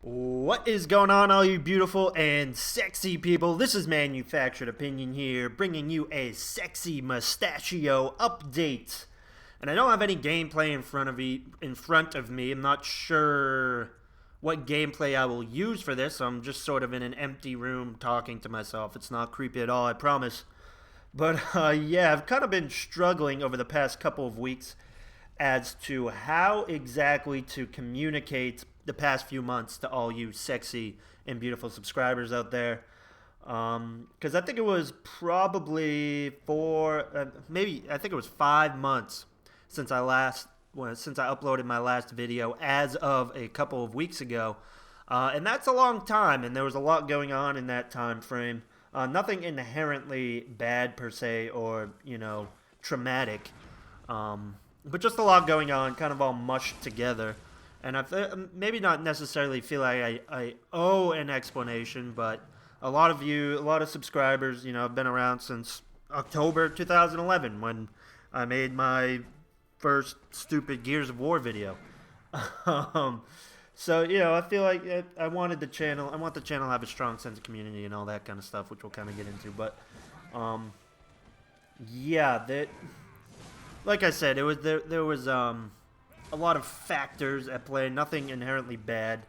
What is going on, all you beautiful and sexy people? This is Manufactured Opinion here, bringing you a sexy Mustachio update. And I don't have any gameplay in front of me. I'm not sure what gameplay I will use for this. I'm just sort of in an empty room talking to myself. It's not creepy at all, I promise. But yeah, I've kind of been struggling over the past couple of weeks as to how exactly to communicate the past few months to all you sexy and beautiful subscribers out there. Because I think it was probably I think it was 5 months since since I uploaded my last video as of a couple of weeks ago. And that's a long time, and there was a lot going on in that time frame. Nothing inherently bad per se or, traumatic. But just a lot going on, kind of all mushed together. And I maybe not necessarily feel like I owe an explanation, but a lot of subscribers, have been around since October 2011 when I made my first stupid Gears of War video. So, I feel like I want the channel to have a strong sense of community and all that kind of stuff, which we'll kind of get into. But, yeah, like I said, there was a lot of factors at play, nothing inherently bad.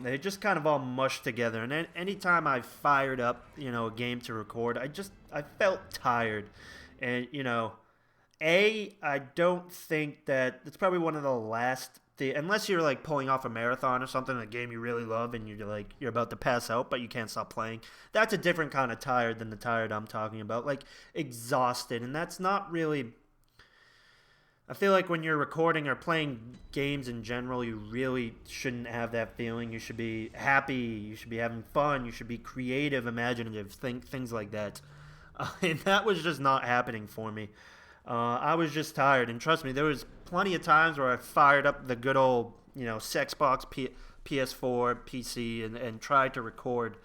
They just kind of all mushed together, and anytime I fired up, a game to record, I felt tired, and I don't think that it's probably one of the last. Unless you're like pulling off a marathon or something, a game you really love, and you're about to pass out, but you can't stop playing. That's a different kind of tired than the tired I'm talking about, like exhausted, and that's not really. I feel like when you're recording or playing games in general, you really shouldn't have that feeling. You should be happy. You should be having fun. You should be creative, imaginative, things like that. And that was just not happening for me. I was just tired. And trust me, there was plenty of times where I fired up the good old, Sexbox, PS4, PC, and tried to record.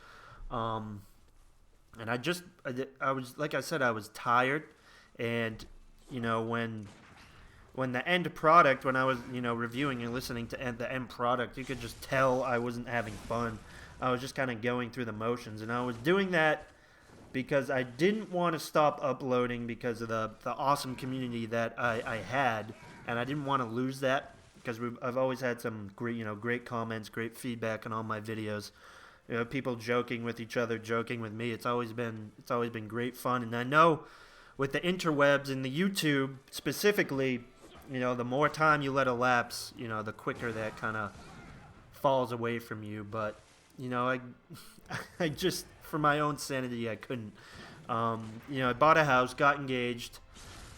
And I was, like I said, I was tired. And, when the end product, when I was, reviewing and listening to the end product, you could just tell I wasn't having fun. I was just kind of going through the motions, and I was doing that because I didn't want to stop uploading because of the awesome community that I had, and I didn't want to lose that because I've always had some great comments, great feedback on all my videos. People joking with each other, joking with me. It's always been great fun, and I know with the interwebs and the YouTube specifically, the more time you let elapse, the quicker that kind of falls away from you. But, I just, for my own sanity, I couldn't. I bought a house, got engaged,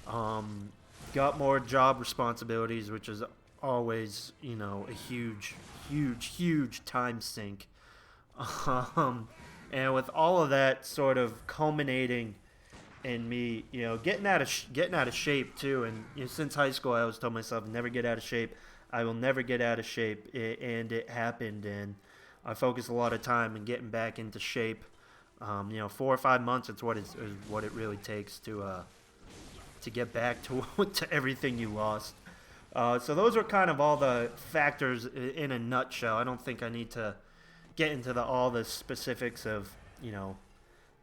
got more job responsibilities, which is always, a huge time sink. And with all of that sort of culminating in me, getting out of shape too. And since high school, I always told myself, never get out of shape. I will never get out of shape, and it happened. And I focused a lot of time in getting back into shape. 4 or 5 months. It's what it really takes to get back to to everything you lost. So those are kind of all the factors in a nutshell. I don't think I need to get into all the specifics of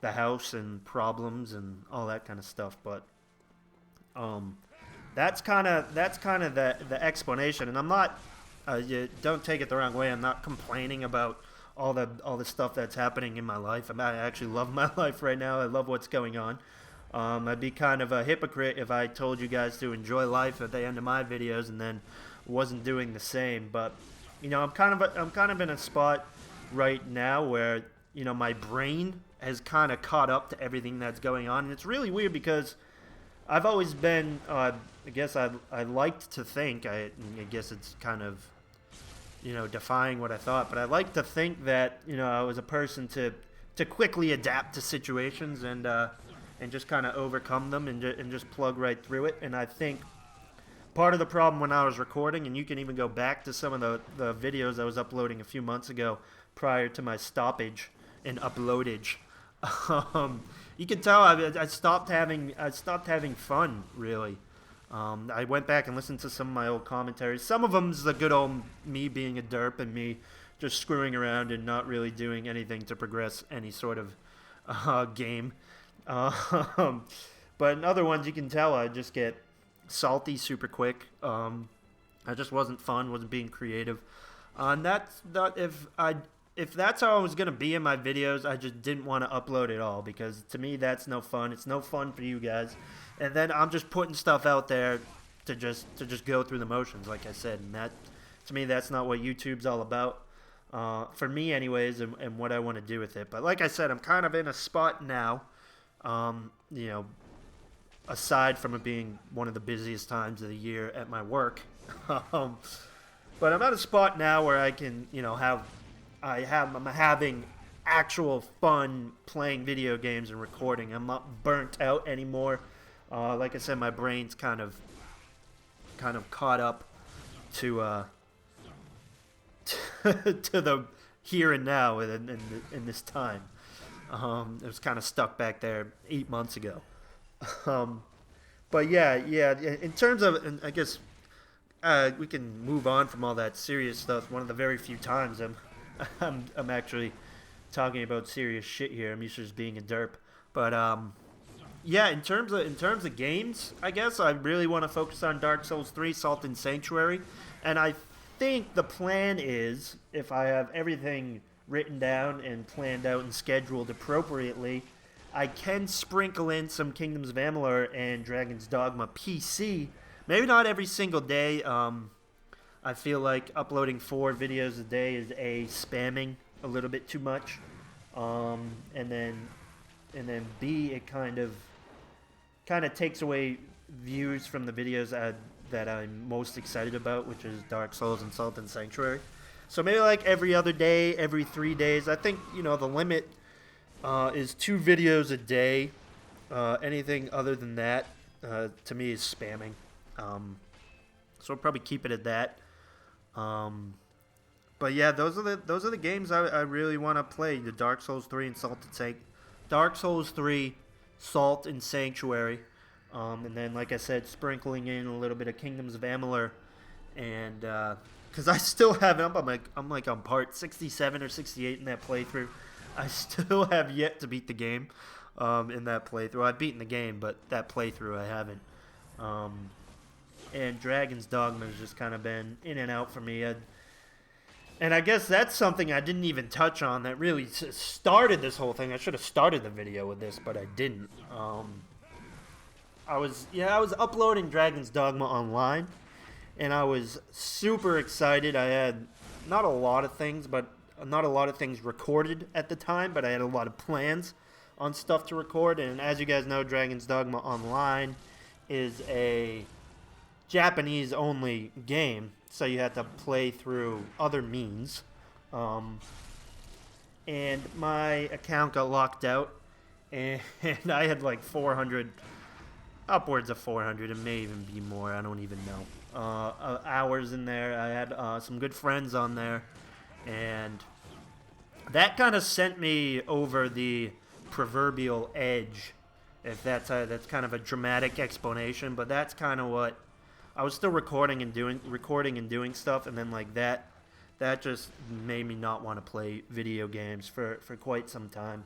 the house and problems and all that kind of stuff, but that's kind of the explanation. And I'm not, don't take it the wrong way, I'm not complaining about all the stuff that's happening in my life. I actually love my life right now. I love what's going on. I'd be kind of a hypocrite if I told you guys to enjoy life at the end of my videos and then wasn't doing the same. But I'm kind of in a spot right now where my brain has kind of caught up to everything that's going on, and it's really weird because I've always been, I guess I liked to think, I guess it's kind of, defying what I thought, but I like to think that, I was a person to quickly adapt to situations and just kind of overcome them and just plug right through it. And I think part of the problem when I was recording, and you can even go back to some of the videos I was uploading a few months ago prior to my stoppage in uploadage, you can tell I stopped having fun, really. I went back and listened to some of my old commentaries. Some of them's the good old me being a derp and me just screwing around and not really doing anything to progress any sort of game. But in other ones, you can tell I just get salty super quick. I just wasn't fun, wasn't being creative. And that's not if that's how I was gonna be in my videos, I just didn't want to upload at all because to me that's no fun. It's no fun for you guys. And then I'm just putting stuff out there to just go through the motions, like I said. And that to me that's not what YouTube's all about. For me, anyways, and what I want to do with it. But like I said, I'm kind of in a spot now. You know, aside from it being one of the busiest times of the year at my work. But I'm at a spot now where I can, you know, I'm having actual fun playing video games and recording. I'm not burnt out anymore. Like I said, my brain's kind of caught up to to the here and now in this time. It was kind of stuck back there 8 months ago. But yeah. In terms of, and I guess we can move on from all that serious stuff. One of the very few times I'm actually talking about serious shit here. I'm used to just being a derp. But yeah, in terms of games, I guess I really want to focus on Dark Souls 3, Salt and Sanctuary, and I think the plan is, if I have everything written down and planned out and scheduled appropriately, I can sprinkle in some Kingdoms of Amalur and Dragon's Dogma PC. Maybe not every single day. I feel like uploading 4 videos a day is spamming a little bit too much, and then B, it kind of takes away views from the videos that I'm most excited about, which is Dark Souls and Salt and Sanctuary. So maybe like every other day, every 3 days. I think, you know, the limit is 2 videos a day. Anything other than that, to me, is spamming. So I'll probably keep it at that. But yeah, those are the games I really want to play. The Dark Souls 3 and Dark Souls 3, Salt and Sanctuary. And then, like I said, sprinkling in a little bit of Kingdoms of Amalur, and because I still haven't, I'm like on part 67 or 68 in that playthrough. I still have yet to beat the game in that playthrough. I've beaten the game, but that playthrough I haven't. And Dragon's Dogma has just kind of been in and out for me. And I guess that's something I didn't even touch on that really started this whole thing. I should have started the video with this, but I didn't. I was uploading Dragon's Dogma online, and I was super excited. I had not a lot of things recorded at the time, but I had a lot of plans on stuff to record. And as you guys know, Dragon's Dogma Online is a Japanese-only game, so you had to play through other means. And my account got locked out, and I had like 400, upwards of 400, it may even be more, I don't even know, hours in there. I had some good friends on there, and that kind of sent me over the proverbial edge, if that's kind of a dramatic explanation, but that's kind of what I was still recording and doing stuff, and then like that just made me not want to play video games for quite some time.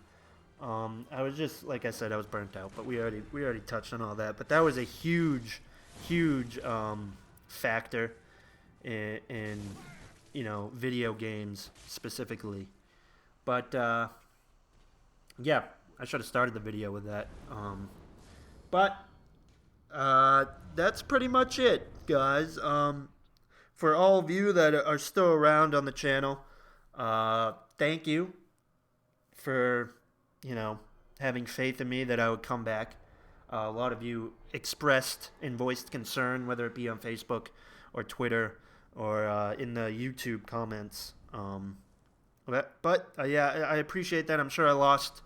I was just, like I said, I was burnt out, but we already touched on all that. But that was a huge factor in you know, video games specifically. But yeah, I should have started the video with that. But that's pretty much it, guys. For all of you that are still around on the channel, thank you for, you know, having faith in me that I would come back. A lot of you expressed and voiced concern, whether it be on Facebook or Twitter or in the YouTube comments. But yeah, I appreciate that. I'm sure I lost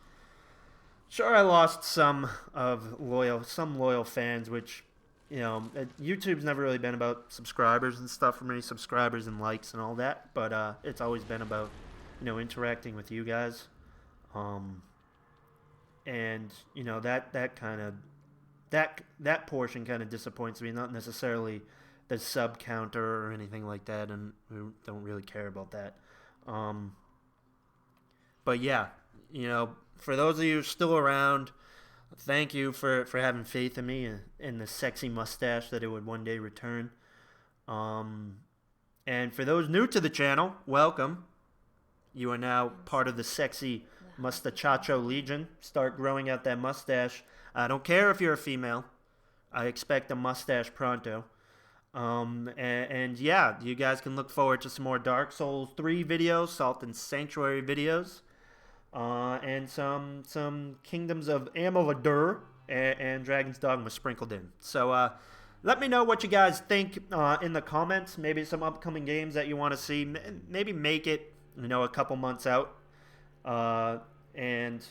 some loyal fans, which, you know, YouTube's never really been about subscribers and stuff for me, subscribers and likes and all that, but it's always been about, you know, interacting with you guys. And, you know, that that portion kind of disappoints me, not necessarily the sub counter or anything like that, and we don't really care about that. But yeah, for those of you still around, thank you for having faith in me and the sexy mustache that it would one day return. And for those new to the channel, welcome. You are now part of the sexy Mustachacho Legion. Start growing out that mustache. I don't care if you're a female. I expect a mustache pronto. And yeah, you guys can look forward to some more Dark Souls 3 videos, Salt and Sanctuary videos, and some Kingdoms of Amalur and Dragon's Dogma sprinkled in. So let me know what you guys think in the comments. Maybe some upcoming games that you want to see. Maybe make it, a couple months out. And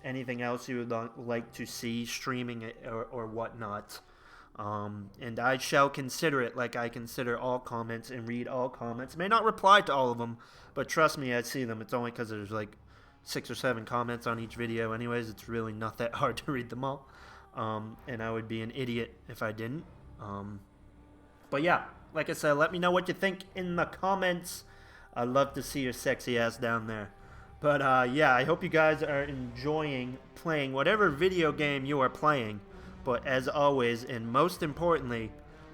anything else you would like to see streaming or whatnot. And I shall consider it like I consider all comments and read all comments. May not reply to all of them, but trust me, I see them. It's only because there's like 6 or 7 comments on each video anyways. It's really not that hard to read them all. And I would be an idiot if I didn't. But yeah, like I said, let me know what you think in the comments. I'd love to see your sexy ass down there. But yeah, I hope you guys are enjoying playing whatever video game you are playing. But as always, and most importantly,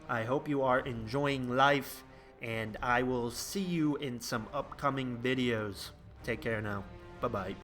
I hope you are enjoying life, and I will see you in some upcoming videos. Take care now. Bye-bye.